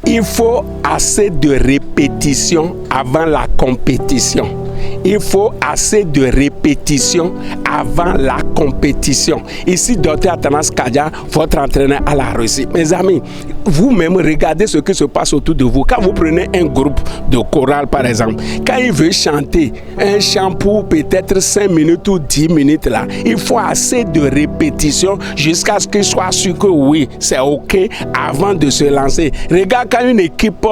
Il faut assez de répétition avant la compétition. Il faut assez de répétition avant la compétition. Ici, Dr Athanas Kadia, votre entraîneur à la Russie. Mes amis, vous-même, regardez ce qui se passe autour de vous. Quand vous prenez un groupe de chorale, par exemple, quand il veut chanter un chant pour peut-être 5 minutes ou 10 minutes, là, il faut assez de répétition jusqu'à ce qu'il soit sûr que oui, c'est OK avant de se lancer. Regarde quand une équipe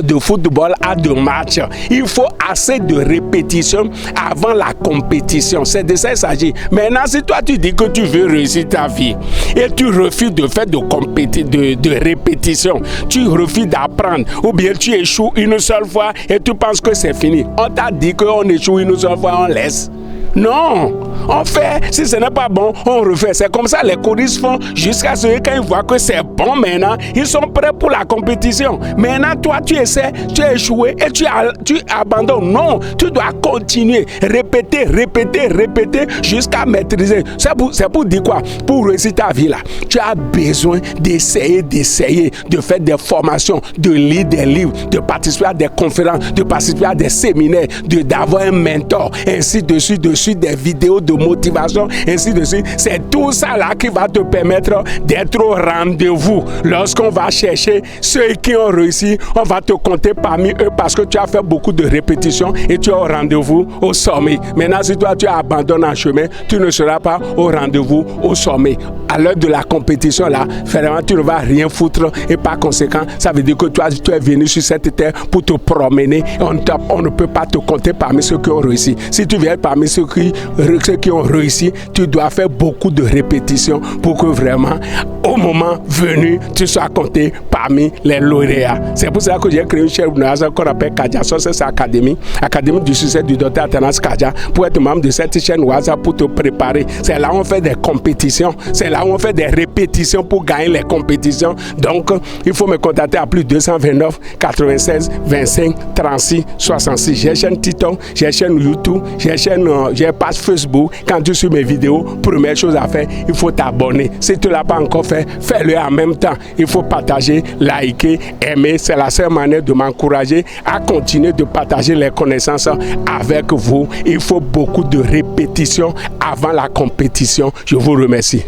de football a 2 matchs, il faut assez de répétition avant la compétition. C'est de ça qu'il s'agit. Maintenant, si toi tu dis que tu veux réussir ta vie et tu refuses de faire de répétition, tu refuses d'apprendre, ou bien tu échoues une seule fois et tu penses que c'est fini. On t'a dit qu'on échoue une seule fois, on laisse. Non, on fait, si ce n'est pas bon, on refait. C'est comme ça les choristes font jusqu'à ce que quand ils voient que c'est bon maintenant, ils sont prêts pour la compétition. Maintenant, toi, tu essaies, tu as échoué et tu abandonnes. Non, tu dois continuer, répéter jusqu'à maîtriser. C'est pour dire quoi? Pour réussir ta vie là, tu as besoin d'essayer, de faire des formations, de lire des livres, de participer à des conférences, de participer à des séminaires, d'avoir un mentor, ainsi de suite, des vidéos de motivation, ainsi de suite. C'est tout ça là qui va te permettre d'être au rendez-vous. Lorsqu'on va chercher ceux qui ont réussi, on va te compter parmi eux parce que tu as fait beaucoup de répétitions et tu es au rendez-vous au sommet. Maintenant, si toi tu abandonnes en chemin, tu ne seras pas au rendez-vous au sommet. À l'heure de la compétition là, vraiment tu ne vas rien foutre et par conséquent, ça veut dire que toi tu es venu sur cette terre pour te promener. On ne peut pas te compter parmi ceux qui ont réussi. Si tu viens parmi ceux qui ont réussi, tu dois faire beaucoup de répétitions pour que vraiment, au moment venu, tu sois compté parmi les lauréats. C'est pour ça que j'ai créé une chaîne qu'on appelle Kadia Success Academy, Académie du succès du Dr Athanas Kadia, pour être membre de cette chaîne WhatsApp pour te préparer. C'est là où on fait des compétitions, c'est là où on fait des répétitions pour gagner les compétitions. Donc, il faut me contacter à plus 229 96 25 36 66. J'ai chaîne TikTok, j'ai chaîne YouTube, j'ai page Facebook. Quand tu suis mes vidéos, première chose à faire, il faut t'abonner. Si tu ne l'as pas encore fait, fais-le en même temps. Il faut partager, liker, aimer. C'est la seule manière de m'encourager à continuer de partager les connaissances avec vous. Il faut beaucoup de répétitions avant la compétition. Je vous remercie.